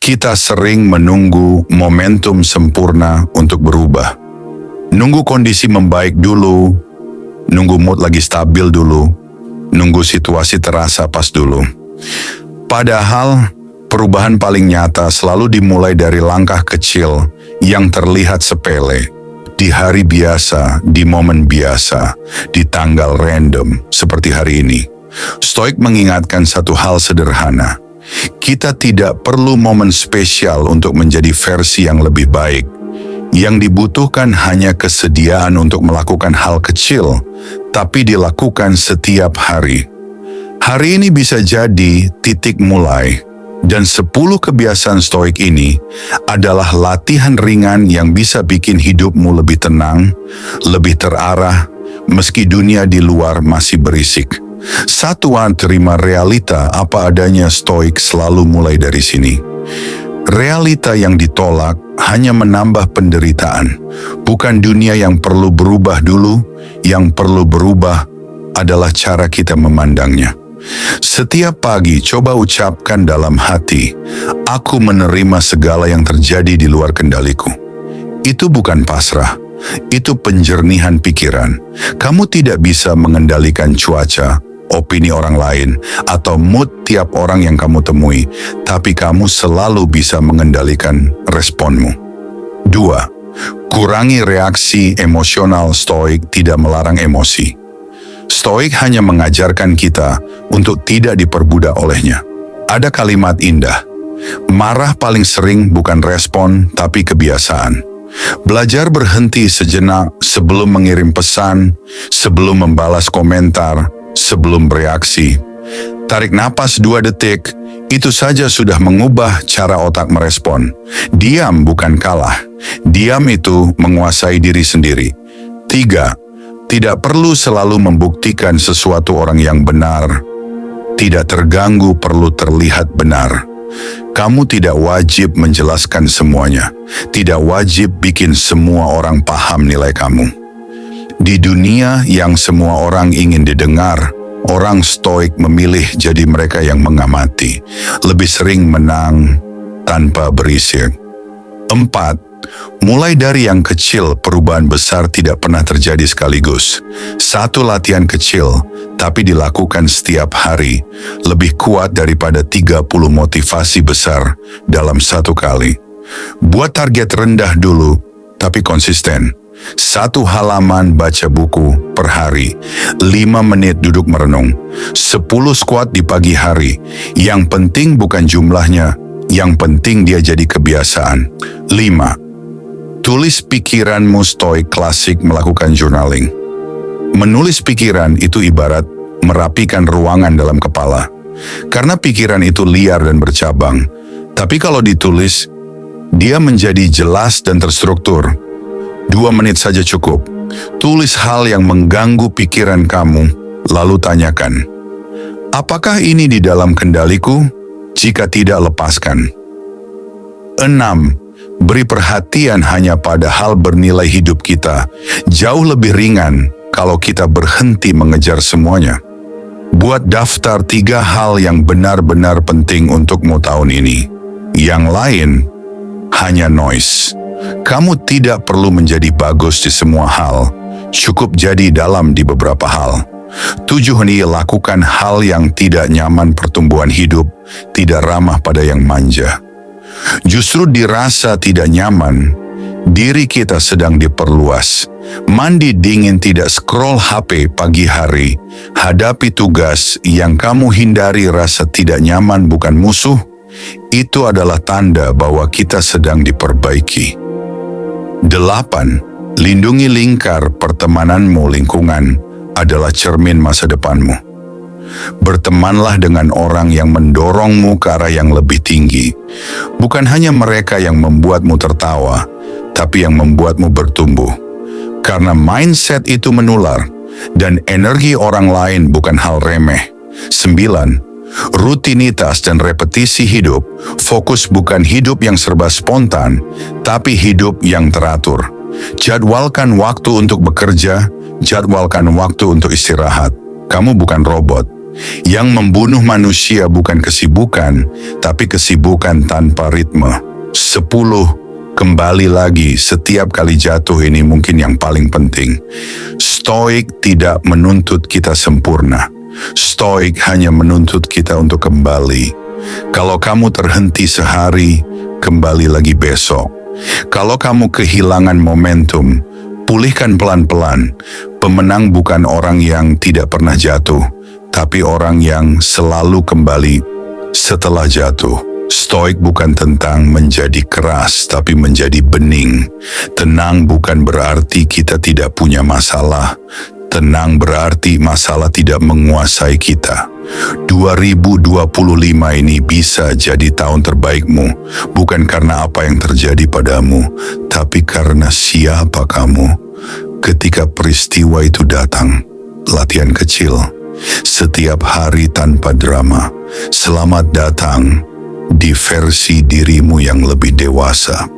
Kita sering menunggu momentum sempurna untuk berubah. Nunggu kondisi membaik dulu, nunggu mood lagi stabil dulu, nunggu situasi terasa pas dulu. Padahal, perubahan paling nyata selalu dimulai dari langkah kecil yang terlihat sepele. Di hari biasa, di momen biasa, di tanggal random seperti hari ini. Stoik mengingatkan satu hal sederhana. Kita tidak perlu momen spesial untuk menjadi versi yang lebih baik. Yang dibutuhkan hanya kesediaan untuk melakukan hal kecil, tapi dilakukan setiap hari. Hari ini bisa jadi titik mulai, dan 10 kebiasaan stoik ini adalah latihan ringan yang bisa bikin hidupmu lebih tenang, lebih terarah, meski dunia di luar masih berisik. Satuan terima realita apa adanya stoik selalu mulai dari sini. Realita yang ditolak hanya menambah penderitaan. Bukan dunia yang perlu berubah dulu, yang perlu berubah adalah cara kita memandangnya. Setiap pagi coba ucapkan dalam hati, aku menerima segala yang terjadi di luar kendaliku. Itu bukan pasrah, itu penjernihan pikiran. Kamu tidak bisa mengendalikan cuaca, opini orang lain, atau mood tiap orang yang kamu temui, tapi kamu selalu bisa mengendalikan responmu. 2. Kurangi reaksi emosional. Stoik tidak melarang emosi. Stoik hanya mengajarkan kita untuk tidak diperbudak olehnya. Ada kalimat indah, marah paling sering bukan respon, tapi kebiasaan. Belajar berhenti sejenak sebelum mengirim pesan, sebelum membalas komentar, sebelum bereaksi. Tarik napas 2 detik, itu saja sudah mengubah cara otak merespon. Diam bukan kalah. Diam itu menguasai diri sendiri. 3. Tidak perlu selalu membuktikan sesuatu orang yang benar. Tidak terganggu perlu terlihat benar. Kamu tidak wajib menjelaskan semuanya. Tidak wajib bikin semua orang paham nilai kamu. Di dunia yang semua orang ingin didengar, orang stoik memilih jadi mereka yang mengamati, lebih sering menang tanpa berisik. 4. Mulai dari yang kecil, perubahan besar tidak pernah terjadi sekaligus. Satu latihan kecil, tapi dilakukan setiap hari, lebih kuat daripada 30 motivasi besar dalam satu kali. Buat target rendah dulu, tapi konsisten. 1 halaman baca buku per hari, 5 menit duduk merenung, 10 squat di pagi hari. Yang penting bukan jumlahnya, yang penting dia jadi kebiasaan. 5. Tulis pikiranmu. Stoik klasik melakukan journaling. Menulis pikiran itu ibarat merapikan ruangan dalam kepala. Karena pikiran itu liar dan bercabang. Tapi kalau ditulis, dia menjadi jelas dan terstruktur. 2 menit saja cukup. Tulis hal yang mengganggu pikiran kamu, lalu tanyakan, apakah ini di dalam kendaliku? Jika tidak, lepaskan. 6. Beri perhatian hanya pada hal bernilai. Hidup kita jauh lebih ringan kalau kita berhenti mengejar semuanya. Buat daftar 3 hal yang benar-benar penting untukmu tahun ini. Yang lain hanya noise. Kamu tidak perlu menjadi bagus di semua hal, cukup jadi dalam di beberapa hal. 7. Lakukan hal yang tidak nyaman. Pertumbuhan hidup tidak ramah pada yang manja. Justru dirasa tidak nyaman, diri kita sedang diperluas. Mandi dingin, tidak scroll HP pagi hari. Hadapi tugas yang kamu hindari. Rasa tidak nyaman bukan musuh. Itu adalah tanda bahwa kita sedang diperbaiki. 8. Lindungi lingkar pertemananmu. Lingkungan adalah cermin masa depanmu. Bertemanlah dengan orang yang mendorongmu ke arah yang lebih tinggi. Bukan hanya mereka yang membuatmu tertawa, tapi yang membuatmu bertumbuh. Karena mindset itu menular, dan energi orang lain bukan hal remeh. 9. Rutinitas dan repetisi hidup. Fokus bukan hidup yang serba spontan, tapi hidup yang teratur. Jadwalkan waktu untuk bekerja, jadwalkan waktu untuk istirahat. Kamu bukan robot. Yang membunuh manusia bukan kesibukan, tapi kesibukan tanpa ritme. 10. Kembali lagi setiap kali jatuh, ini mungkin yang paling penting. Stoik tidak menuntut kita sempurna. Stoik hanya menuntut kita untuk kembali. Kalau kamu terhenti sehari, kembali lagi besok. Kalau kamu kehilangan momentum, pulihkan pelan-pelan. Pemenang bukan orang yang tidak pernah jatuh, tapi orang yang selalu kembali setelah jatuh. Stoik bukan tentang menjadi keras, tapi menjadi bening. Tenang bukan berarti kita tidak punya masalah. Tenang berarti masalah tidak menguasai kita. 2025 ini bisa jadi tahun terbaikmu, bukan karena apa yang terjadi padamu, tapi karena siapa kamu ketika peristiwa itu datang. Latihan kecil, setiap hari tanpa drama. Selamat datang di versi dirimu yang lebih dewasa.